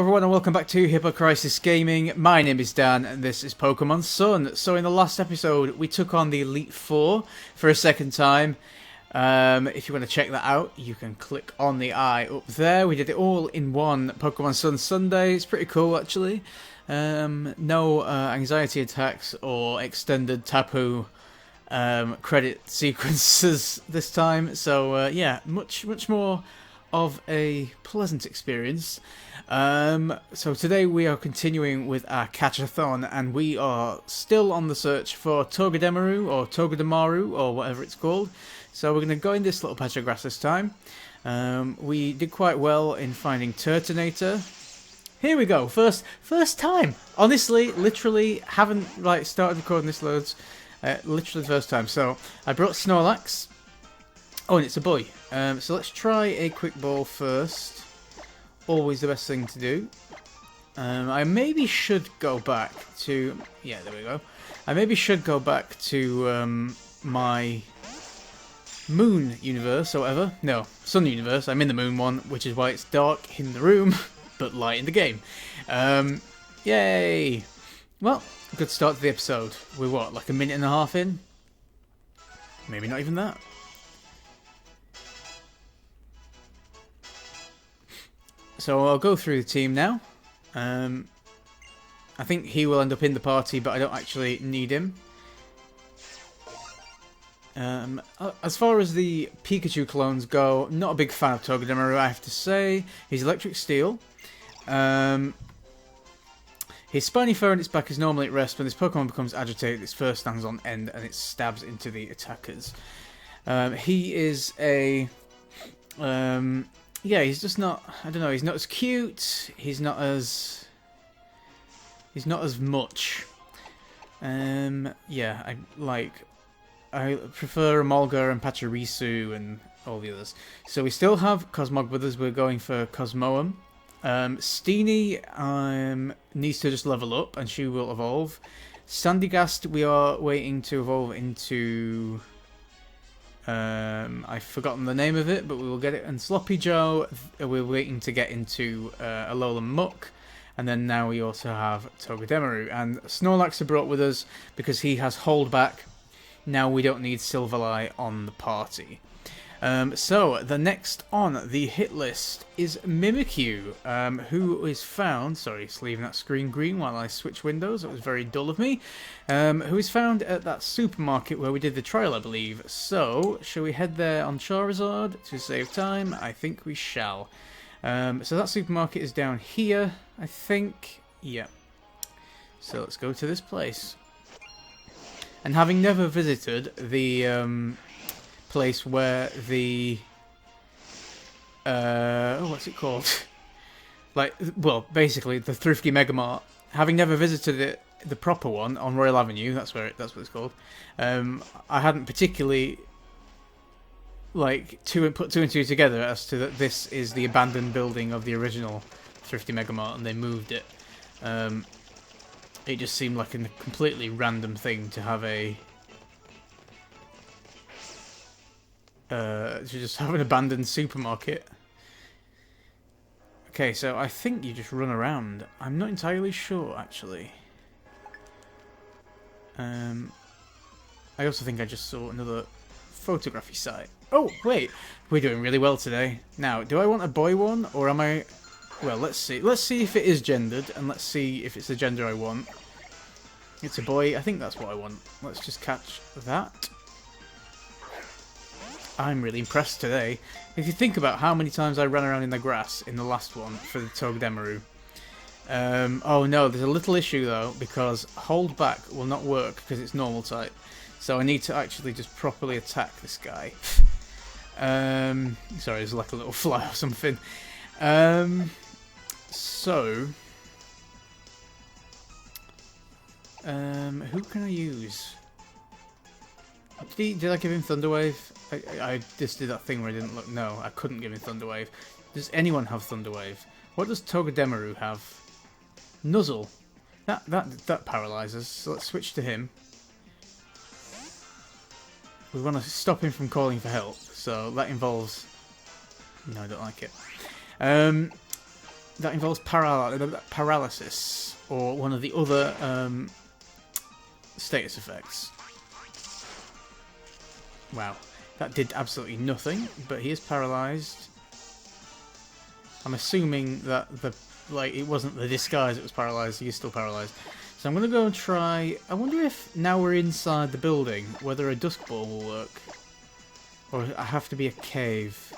everyone and welcome back to HippoCrisis Gaming. My name is Dan and this is Pokemon Sun. So in the last episode we took on the Elite Four for a second time. If you want to check that out, you can click on the eye up there. We did it all in one Pokemon Sun Sunday. It's pretty cool actually. No anxiety attacks or extended Tapu credit sequences this time. So yeah, much more of a pleasant experience. So today we are continuing with our Catchathon, and we are still on the search for Togedemaru or Togedemaru or whatever it's called. So we're going to go in this little patch of grass this time. We did quite well in finding Turtonator. Here we go, first time. Honestly, literally haven't started recording this loads. Literally the first time. So I brought Snorlax. Oh, and it's a boy. So let's try a quick ball first. Always the best thing to do. I maybe should go back to... Yeah, there we go. I maybe should go back to my Moon universe or whatever. No, Sun universe. I'm in the Moon one, which is why it's dark in the room, but light in the game. Yay! Well, good start to the episode. We're what, like a minute and a half in? Maybe not even that. So I'll go through the team now. I think he will end up in the party, but I don't actually need him. As far as the Pikachu clones go, not a big fan of Togedemaru, I have to say. He's Electric Steel. His spiny fur on its back is normally at rest. When this Pokemon becomes agitated, its fur stands on end and it stabs into the attackers. He is a... yeah, he's just not... I don't know, he's not as cute. He's not as much. Yeah, I prefer Emolga and Pachirisu and all the others. So we still have Cosmog with us. We're going for Cosmoem. Steenie needs to just level up and she will evolve. Sandygast we are waiting to evolve into... I've forgotten the name of it, but we will get it. And Sloppy Joe, we're waiting to get into Alolan Muck. And then now we also have Togedemaru. And Snorlax are brought with us because he has Hold Back. Now we don't need Silverlie on the party. So, the next on the hit list is Mimikyu, who is found... Sorry, it's leaving that screen green while I switch windows. It was very dull of me. Who is found at that supermarket where we did the trial, I believe. So, shall we head there on Charizard to save time? I think we shall. So that supermarket is down here, I think. Yeah. So, let's go to this place. And having never visited the... place where the what's it called? Well, basically the Thrifty Megamart. Having never visited it, the proper one on Royal Avenue, that's what it's called. I hadn't particularly put two and two together as to that this is the abandoned building of the original Thrifty Megamart, and they moved it. It just seemed like a completely random thing to have to just have an abandoned supermarket. Okay, so I think you just run around. I'm not entirely sure, actually. I also think I just saw another photography site. Oh, wait! We're doing really well today. Now, do I want a boy one, or am I... Well, let's see. Let's see if it is gendered, and let's see if it's the gender I want. It's a boy. I think that's what I want. Let's just catch that. I'm really impressed today. If you think about how many times I ran around in the grass in the last one for the Togedemaru. Oh no, there's a little issue though, because Hold Back will not work because it's normal type. So I need to actually just properly attack this guy. Sorry, there's like a little fly or something. So... who can I use? Did I give him Thunderwave? I just did that thing where I didn't look. No, I couldn't give him Thunderwave. Does anyone have Thunderwave? What does Togedemaru have? Nuzzle. That paralyzes. So let's switch to him. We want to stop him from calling for help, so that involves... No, I don't like it. that involves paralysis or one of the other status effects. Wow, that did absolutely nothing, but he is paralysed. I'm assuming that it wasn't the disguise that was paralysed, he is still paralysed. So I'm going to go and try... I wonder if, now we're inside the building, whether a dusk ball will work. Or I have to be a cave.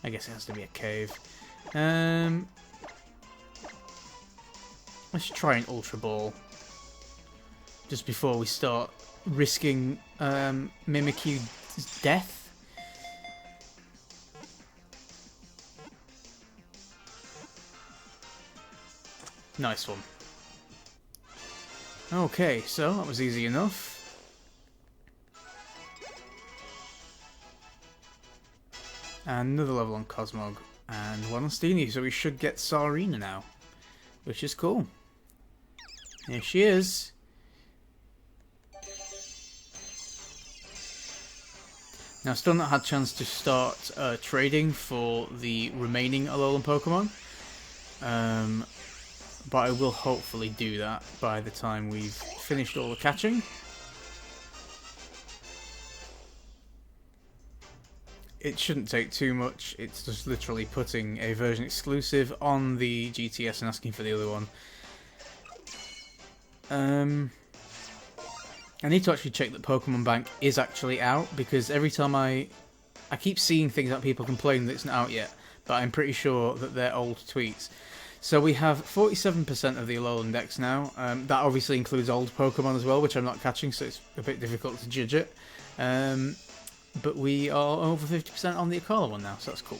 I guess it has to be a cave. Let's try an Ultra Ball. Just before we start risking Mimikyu's death. Nice one. Okay, so that was easy enough. And another level on Cosmog. And one on Steenie, so we should get Sarina now. Which is cool. Here she is. Now, still not had a chance to start trading for the remaining Alolan Pokemon. But I will hopefully do that by the time we've finished all the catching. It shouldn't take too much. It's just literally putting a version exclusive on the GTS and asking for the other one. I need to actually check that Pokemon Bank is actually out, because every time I keep seeing things that people complain that it's not out yet, but I'm pretty sure that they're old tweets. So we have 47% of the Alolan Dex now. That obviously includes old Pokemon as well, which I'm not catching, so it's a bit difficult to judge it. But we are over 50% on the Akala one now, so that's cool.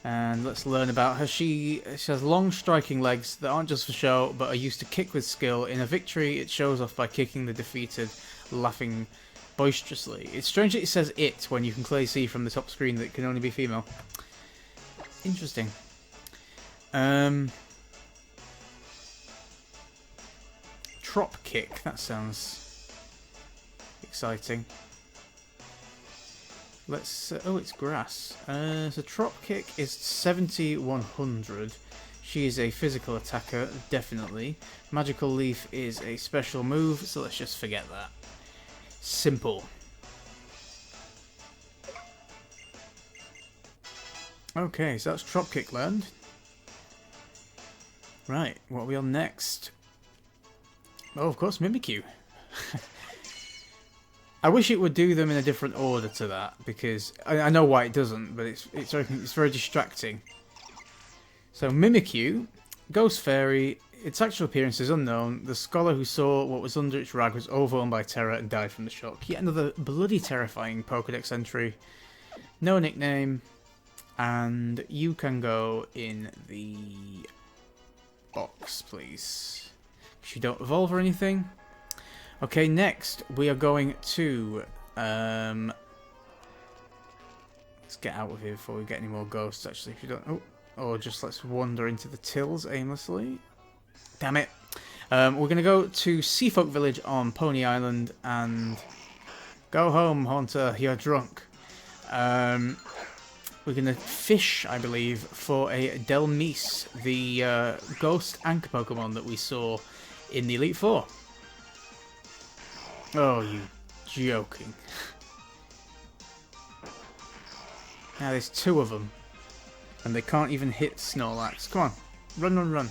And let's learn about her. She has long striking legs that aren't just for show, but are used to kick with skill. In a victory, it shows off by kicking the defeated, laughing boisterously. It's strange that it says it when you can clearly see from the top screen that it can only be female. Interesting. Trop kick, that sounds exciting. Let's oh, it's grass. So Trop kick is 70-100. She is a physical attacker, definitely. Magical Leaf is a special move, so let's just forget that. Simple. Okay, so that's Trop Kick learned. Right, what are we on next? Oh, of course, Mimikyu. I wish it would do them in a different order to that, because I know why it doesn't, but it's very distracting. So Mimikyu, Ghost Fairy, its actual appearance is unknown. The scholar who saw what was under its rag was overwhelmed by terror and died from the shock. Yet another bloody terrifying Pokédex entry. No nickname. And you can go in the box, please. Because you don't evolve or anything. Okay, next we are going to... let's get out of here before we get any more ghosts, actually. If you don't... Oh, or just let's wander into the tills aimlessly. Damn it. We're going to go to Seafolk Village on Pony Island and... Go home, Haunter, you're drunk. We're going to fish, I believe, for a Delmise, the ghost anchor Pokemon that we saw in the Elite Four. Oh, you joking. Now there's two of them, and they can't even hit Snorlax. Come on, run, run, run.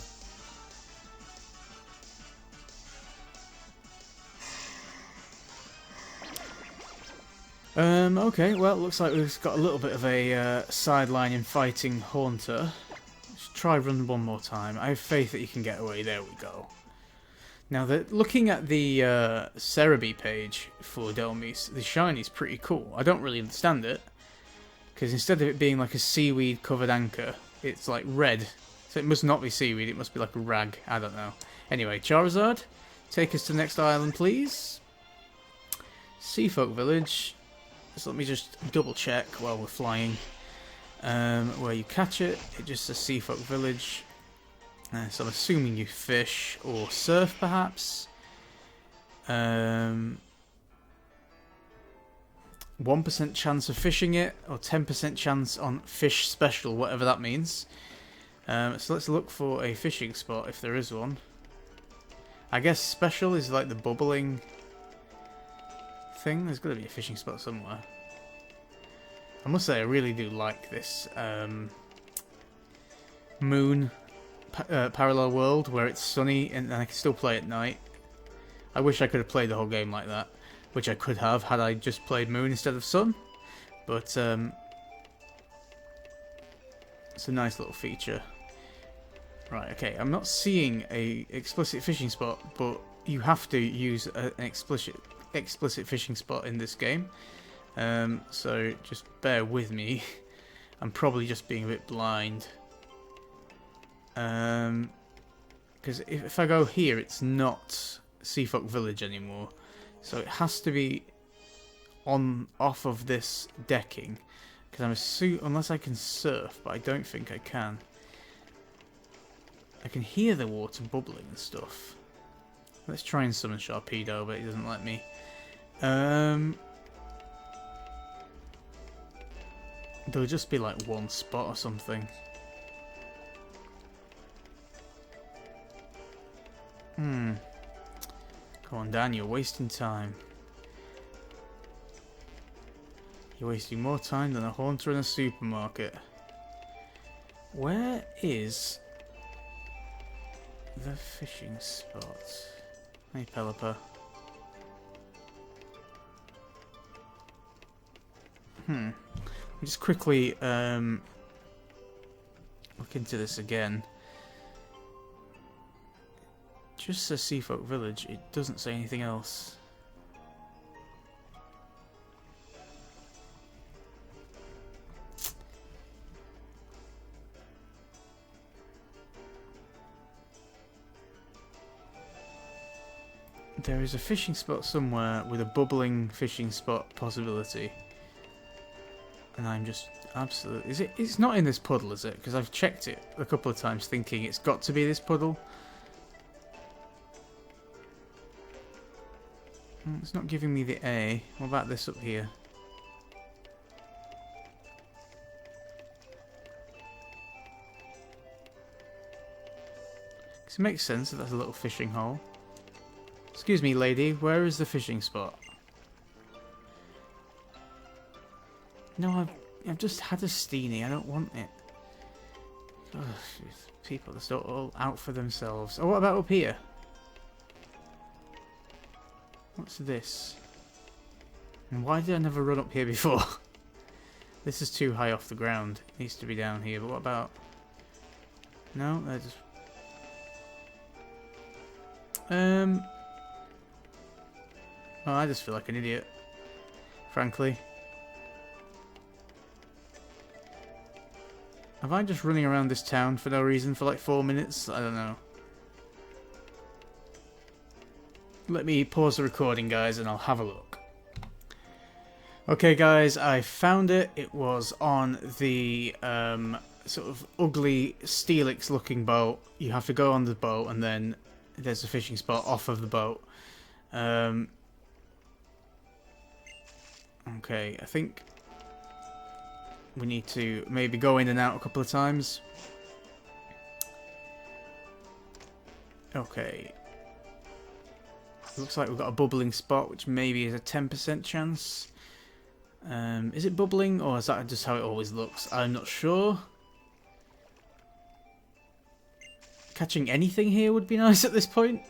Okay, well, looks like we've got a little bit of a sideline in fighting Haunter. Let's try run one more time. I have faith that you can get away. There we go. Now, looking at the Cerebi page for Delmise, the shiny's pretty cool. I don't really understand it, because instead of it being like a seaweed-covered anchor, it's like red. So it must not be seaweed, it must be like a rag. I don't know. Anyway, Charizard, take us to the next island, please. Seafolk Village. So let me just double check while we're flying where you catch it. It just says Seafolk Village. So I'm assuming you fish or surf, perhaps. 1% chance of fishing it, or 10% chance on fish special, whatever that means. So let's look for a fishing spot if there is one. I guess special is like the bubbling thing. There's got to be a fishing spot somewhere. I must say I really do like this moon parallel world where it's sunny and I can still play at night. I wish I could have played the whole game like that, which I could have had I just played moon instead of sun. But it's a nice little feature. Right, okay, I'm not seeing a explicit fishing spot, but you have to use an explicit fishing spot in this game. So just bear with me. I'm probably just being a bit blind. Because if I go here, it's not Seafolk Village anymore. So it has to be off of this decking. Because I'm assuming, unless I can surf, but I don't think I can. I can hear the water bubbling and stuff. Let's try and summon Sharpedo, but it doesn't let me. There'll just be like one spot or something. Come on, Dan, you're wasting time. You're wasting more time than a haunter in a supermarket. Where is the fishing spot? Hey, Pelipper. I'll just quickly look into this again. Just says Seafolk Village, it doesn't say anything else. There is a fishing spot somewhere with a bubbling fishing spot possibility. And I'm just absolutely... It's not in this puddle, is it? Because I've checked it a couple of times thinking it's got to be this puddle. It's not giving me the A. What about this up here? Because it makes sense that that's a little fishing hole. Excuse me, lady, where is the fishing spot? No, I've just had a Steenie, I don't want it. Ugh, people are so all out for themselves. Oh, what about up here? What's this? And why did I never run up here before? This is too high off the ground. It needs to be down here, but what about... No, they're just... Oh, I just feel like an idiot, frankly. Have I just running around this town for no reason for like 4 minutes? I don't know. Let me pause the recording, guys, and I'll have a look. Okay, guys, I found it. It was on the sort of ugly Steelix-looking boat. You have to go on the boat, and then there's a fishing spot off of the boat. Okay, I think we need to maybe go in and out a couple of times. Okay. Looks like we've got a bubbling spot, which maybe is a 10% chance. Is it bubbling, or is that just how it always looks? I'm not sure. Catching anything here would be nice at this point.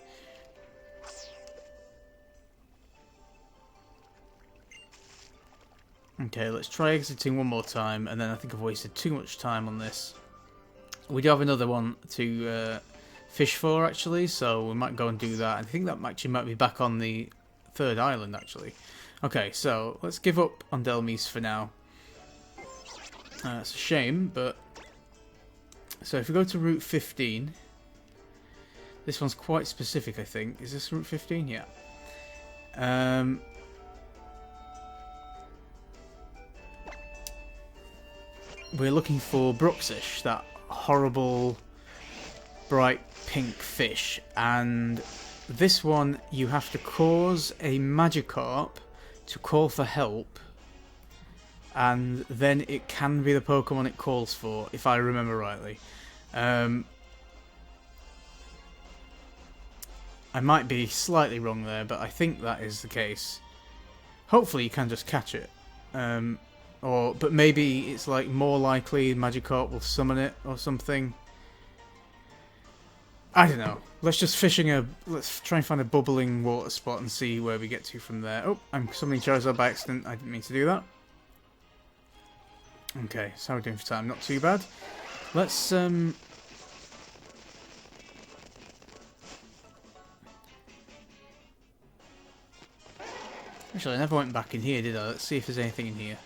Okay, let's try exiting one more time, and then I think I've wasted too much time on this. We do have another one to fish for, actually, so we might go and do that. I think that actually might be back on the third island, actually. Okay, so let's give up on Delmise for now. It's a shame, but... So if we go to Route 15... This one's quite specific, I think. Is this Route 15? Yeah. We're looking for Bruxish, that horrible bright pink fish, and this one you have to cause a Magikarp to call for help and then it can be the Pokemon it calls for, if I remember rightly. I might be slightly wrong there, but I think that is the case. Hopefully you can just catch it. But maybe it's like more likely Magikarp will summon it or something. I don't know. Let's try and find a bubbling water spot and see where we get to from there. Oh, I'm summoning Charizard by accident. I didn't mean to do that. Okay, so how are we doing for time? Not too bad. Let's actually, I never went back in here, did I? Let's see if there's anything in here.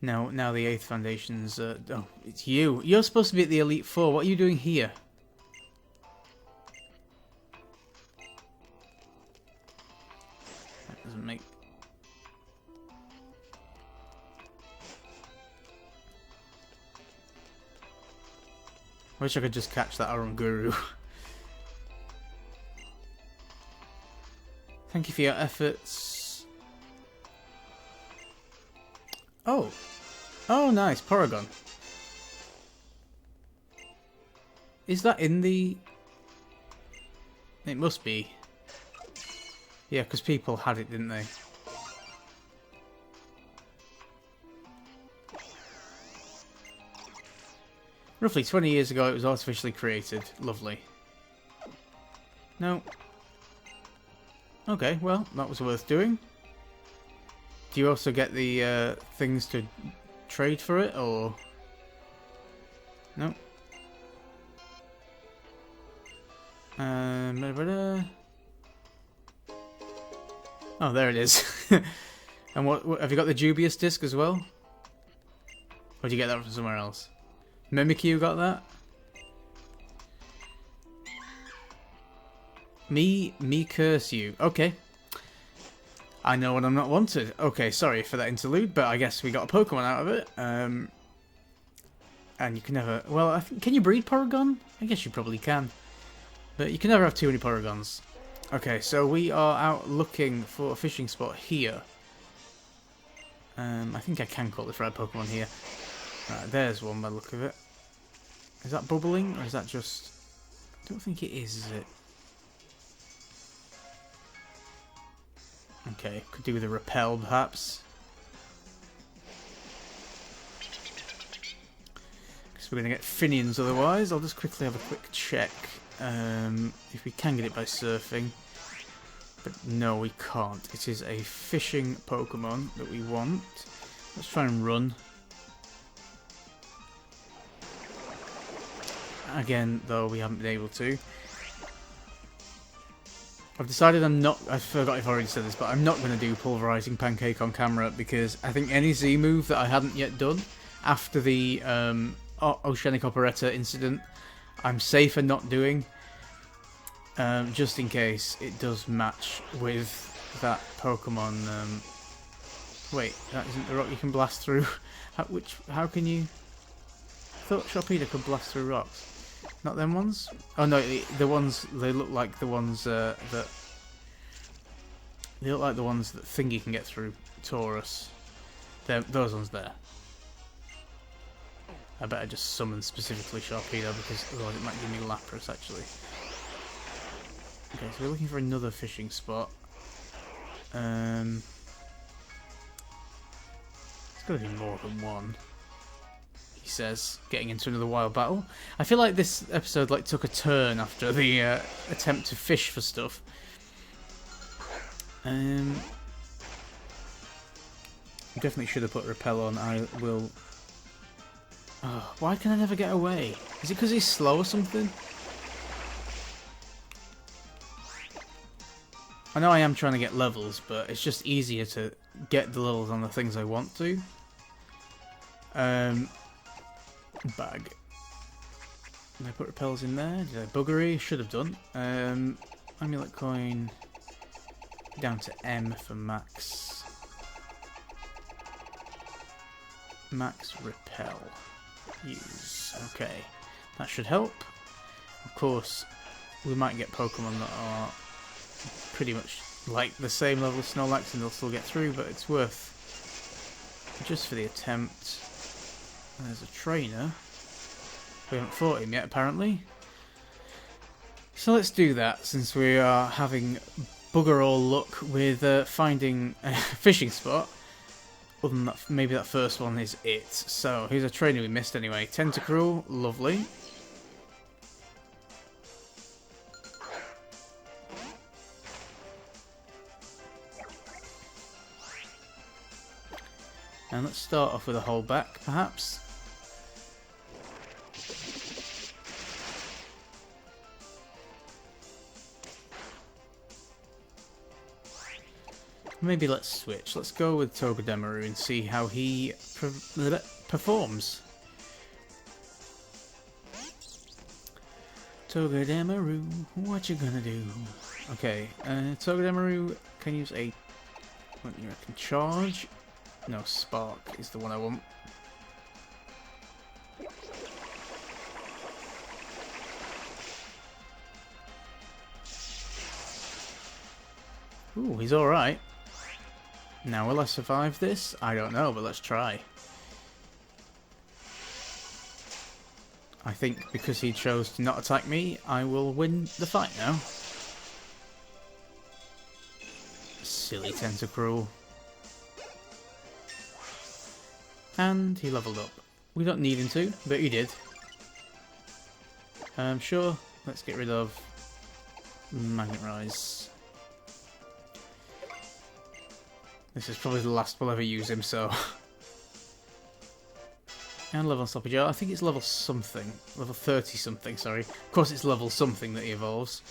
No, now the 8th Foundation's... oh, it's you. You're supposed to be at the Elite Four. What are you doing here? That doesn't make... I wish I could just catch that Oranguru. Thank you for your efforts. Oh. Oh, nice. Porygon. Is that in the... It must be. Yeah, because people had it, didn't they? Roughly 20 years ago, it was artificially created. Lovely. No. Okay, well, that was worth doing. Do you also get the things to trade for it, or... No. Oh, there it is. And what have you got the dubious disc as well? Or did you get that from somewhere else? Mimikyu got that? Me curse you. Okay. I know when I'm not wanted. Okay, sorry for that interlude, but I guess we got a Pokemon out of it. And you can never... Well, I think, can you breed Porygon? I guess you probably can. But you can never have too many Porygons. Okay, so we are out looking for a fishing spot here. I think I can call this red Pokemon here. Right, there's one by the look of it. Is that bubbling, or is that just... I don't think it is it? Okay, could do with a repel, perhaps. Because we're going to get Finians otherwise. I'll just quickly have a quick check. If we can get it by surfing. But no, we can't. It is a fishing Pokemon that we want. Let's try and run. Again, though, we haven't been able to. I've decided I'm not... I forgot if I already said this, but I'm not going to do Pulverizing Pancake on camera because I think any Z move that I hadn't yet done after the Oceanic Operetta incident, I'm safer not doing. Just in case it does match with that Pokemon. Wait, that isn't the rock you can blast through. How can you... I thought Sharpedo could blast through rocks. Not them ones? Oh no, the ones, they look like the ones that... They look like the ones that Thingy can get through. Taurus. Those ones there. I better just summon specifically Sharpedo because otherwise it might give me Lapras actually. Okay, so we're looking for another fishing spot. There's got to be more than one. He says, getting into another wild battle. I feel like this episode took a turn after the attempt to fish for stuff. Definitely should have put repel on. I will. Oh, why can I never get away? Is it because he's slow or something? I know I am trying to get levels, but it's just easier to get the levels on the things I want to. Bag. Did I put repels in there? Did I buggery? Should have done. Amulet coin. Down to M for max. Max repel. Use. Okay. That should help. Of course, we might get Pokemon that are pretty much like the same level as Snorlax and they'll still get through, but it's worth just for the attempt. There's a trainer. We haven't fought him yet, apparently. So let's do that, since we are having bugger all luck with finding a fishing spot. Other than that, maybe that first one is it. So, here's a trainer we missed anyway. Tentacruel, lovely. And let's start off with a hold back, perhaps. Maybe let's switch. Let's go with Togedemaru and see how he performs. Togedemaru, what you gonna do? Okay, Togedemaru can use a, what you reckon, charge? No, Spark is the one I want. Ooh, he's alright. Now, will I survive this? I don't know, but let's try. I think because he chose to not attack me, I will win the fight now. Silly Tentacruel. And he leveled up. We don't need him to, but he did. Sure, let's get rid of Magnet Rise. This is probably the last we'll ever use him, so... And level Sloppy Joe. I think it's level something. Level 30 something, sorry. Of course it's level something that he evolves.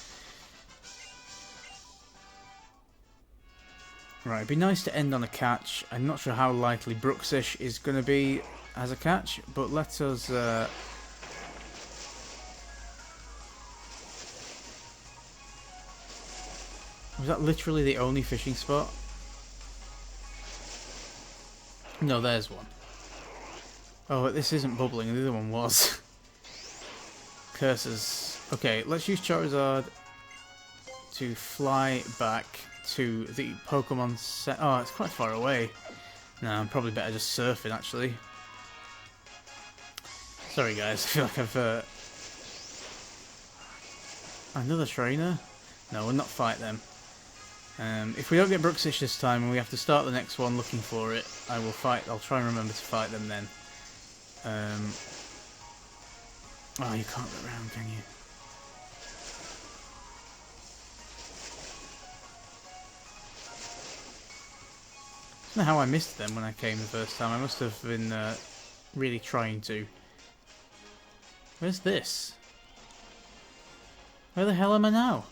Right, it'd be nice to end on a catch. I'm not sure how likely Bruxish is going to be as a catch, but let us... Was that literally the only fishing spot? No, there's one. Oh, this isn't bubbling, the other one was. Curses. Okay, let's use Charizard to fly back to the Pokemon set. Oh, it's quite far away. No, I'm probably better just surfing, actually. Sorry, guys, I feel like I've... Another trainer? No, we'll not fight them. If we don't get Bruxish this time and we have to start the next one looking for it, I will fight. I'll try and remember to fight them then. Oh, you can't get around, can you? I don't know how I missed them when I came the first time. I must have been really trying to. Where's this? Where the hell am I now?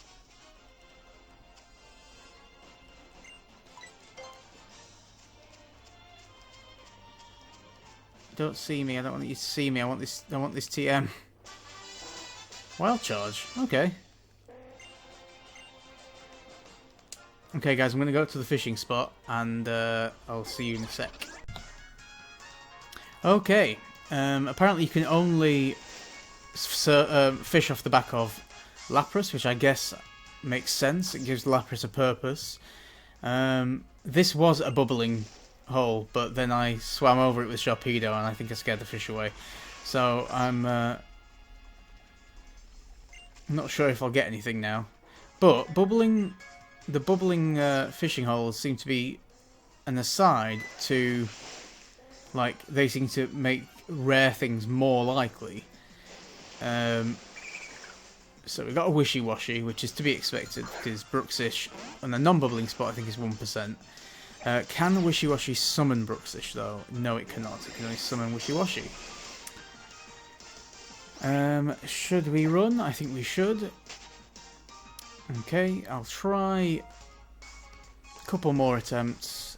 Don't see me. I don't want you to see me. I want this. I want this TM. Wild Charge. Okay. Okay, guys. I'm going to go to the fishing spot, and I'll see you in a sec. Okay. Apparently, you can only fish off the back of Lapras, which I guess makes sense. It gives Lapras a purpose. This was a bubbling hole, but then I swam over it with Sharpedo and I think I scared the fish away. So I'm not sure if I'll get anything now. But the bubbling fishing holes seem to be an aside to, like, they seem to make rare things more likely. So we've got a Wishy-Washy, which is to be expected because Bruxish on the non-bubbling spot I think is 1%. Can Wishy-Washy summon Bruxish though? No, it cannot. It can only summon Wishy-Washy. Should we run? I think we should. Okay, I'll try a couple more attempts.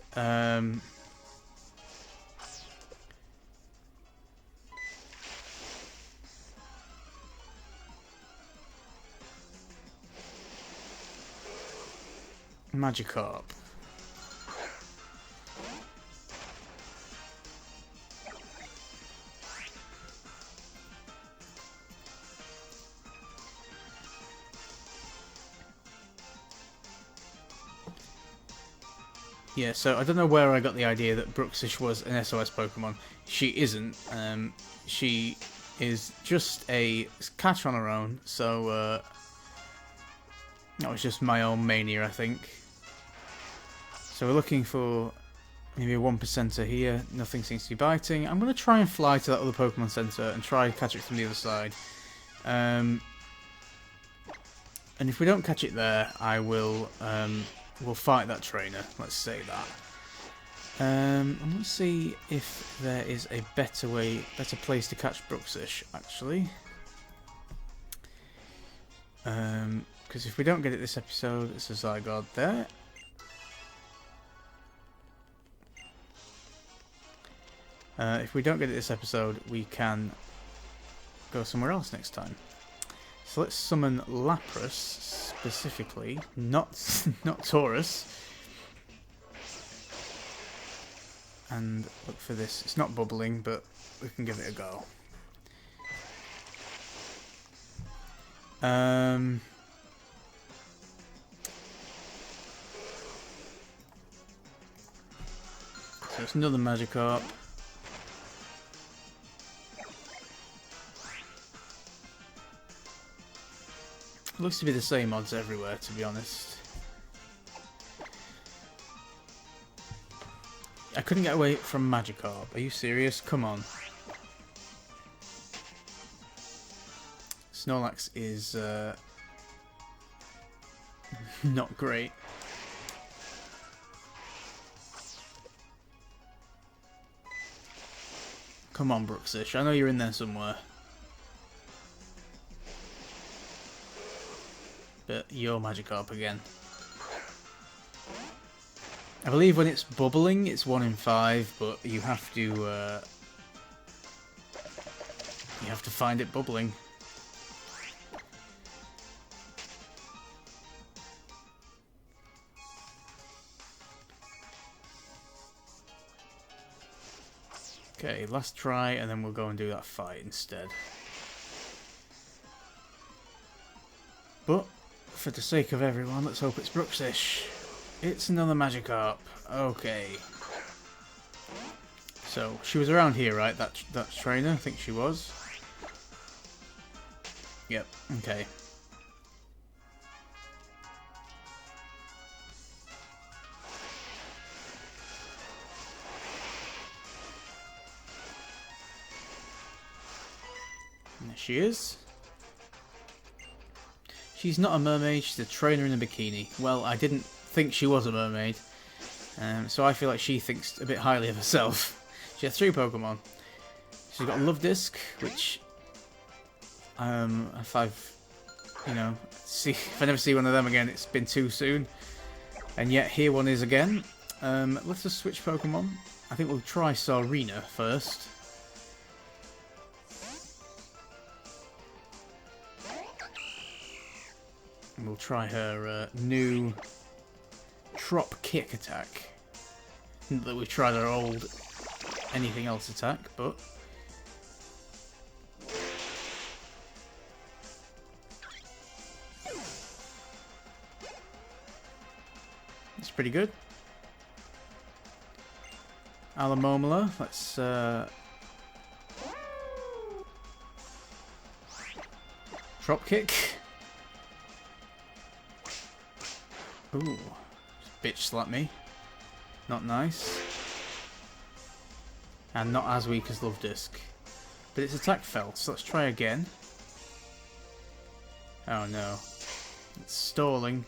Magikarp. Yeah, so I don't know where I got the idea that Bruxish was an SOS Pokemon. She isn't. She is just a catch on her own, so that was just my own mania, I think. So we're looking for maybe a 1%er here. Nothing seems to be biting. I'm going to try and fly to that other Pokemon Center and try and catch it from the other side. And if we don't catch it there, I will we'll fight that trainer. Let's say that. And let's see if there is a better place to catch Bruxish, actually. Because if we don't get it this episode, it's a Zygarde there. If we don't get it this episode, we can go somewhere else next time. So let's summon Lapras specifically, not Taurus. And look for this. It's not bubbling, but we can give it a go. So it's another Magikarp. Looks to be the same odds everywhere, to be honest. I couldn't get away from Magikarp. Are you serious? Come on. Snorlax is not great. Come on, Bruxish. I know you're in there somewhere. But you're Magikarp again. I believe when it's bubbling, it's 1 in 5, but you have to find it bubbling. Okay, last try, and then we'll go and do that fight instead. But for the sake of everyone, let's hope it's Bruxish. It's another Magikarp. Okay. So she was around here, right? That trainer, I think she was. Yep. Okay. And there she is. She's not a mermaid, she's a trainer in a bikini. Well, I didn't think she was a mermaid, so I feel like she thinks a bit highly of herself. She has 3 Pokemon. She's got a Love Disc, which if I never see one of them again, it's been too soon. And yet here one is again. Let's just switch Pokemon. I think we'll try Sarina first. And we'll try her new Trop Kick attack. Not that we've tried our old anything else attack, but it's pretty good. Alamomola, let's Trop Kick. Ooh, bitch slap me. Not nice. And not as weak as Love Disc. But its attack fell, so let's try again. Oh no. It's stalling.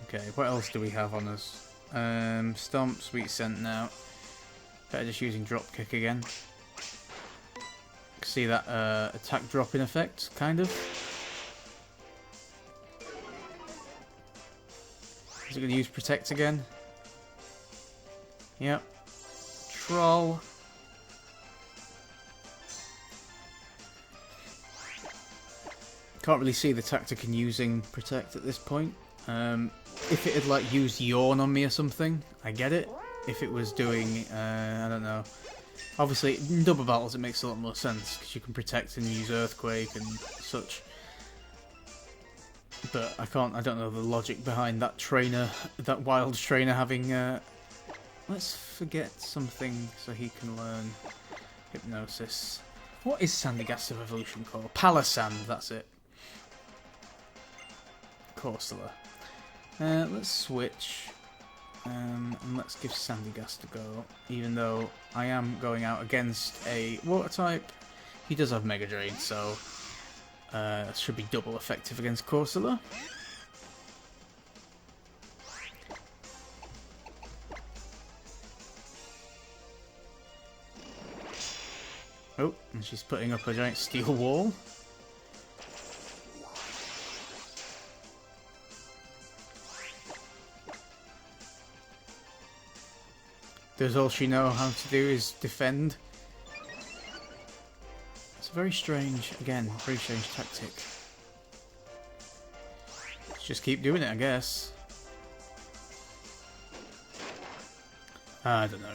Okay, what else do we have on us? Stomp, Sweet Scent now. Better just using Drop Kick again. See that attack dropping effect, kind of. Is it going to use Protect again? Yep. Troll. Can't really see the tactic in using Protect at this point. If it had like used Yawn on me or something, I get it. If it was doing, I don't know. Obviously, in double battles it makes a lot more sense because you can Protect and use Earthquake and such. But I don't know the logic behind that trainer, that wild trainer having, let's forget something so he can learn hypnosis. What is Sandygast's evolution called? Palisand, that's it. Corsola. Let's switch, and let's give Sandygast a go, even though I am going out against a water type. He does have Mega Drain, so should be double effective against Corsola. Oh, and she's putting up a giant steel wall. Does all she know how to do is defend? It's a very strange, again, very strange tactic. Let's just keep doing it, I guess. I don't know.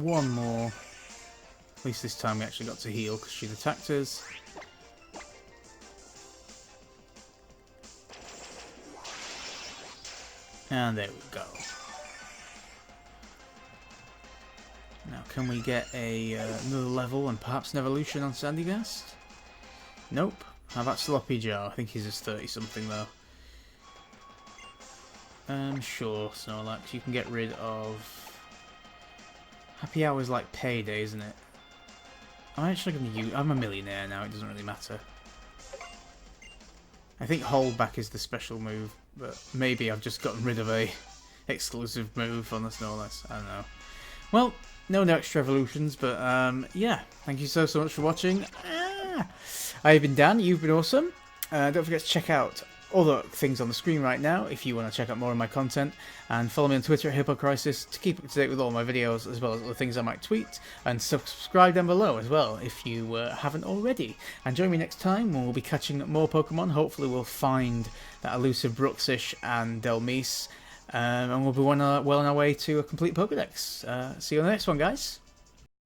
One more. At least this time we actually got to heal because she'd attacked us. And there we go. Now can we get another level and perhaps an evolution on Sandygast? Nope. How about Sloppy Joe? I think he's just 30 something though. Sure, Snorlax, you can get rid of... Happy Hour's like payday, isn't it? I'm actually going to use... I'm a millionaire now, it doesn't really matter. I think Hold Back is the special move, but maybe I've just gotten rid of a exclusive move on the Snorlax. I don't know. Well, no extra evolutions, but yeah. Thank you so much for watching. I've been Dan, you've been awesome. Don't forget to check out other things on the screen right now if you want to check out more of my content, and follow me on Twitter at HippoCrisis to keep up to date with all my videos as well as other things I might tweet, and subscribe down below as well if you haven't already, and join me next time when we'll be catching more Pokemon. Hopefully we'll find that elusive Bruxish and Delmise, and we'll be well on our way to a complete Pokedex. See you on the next one, guys.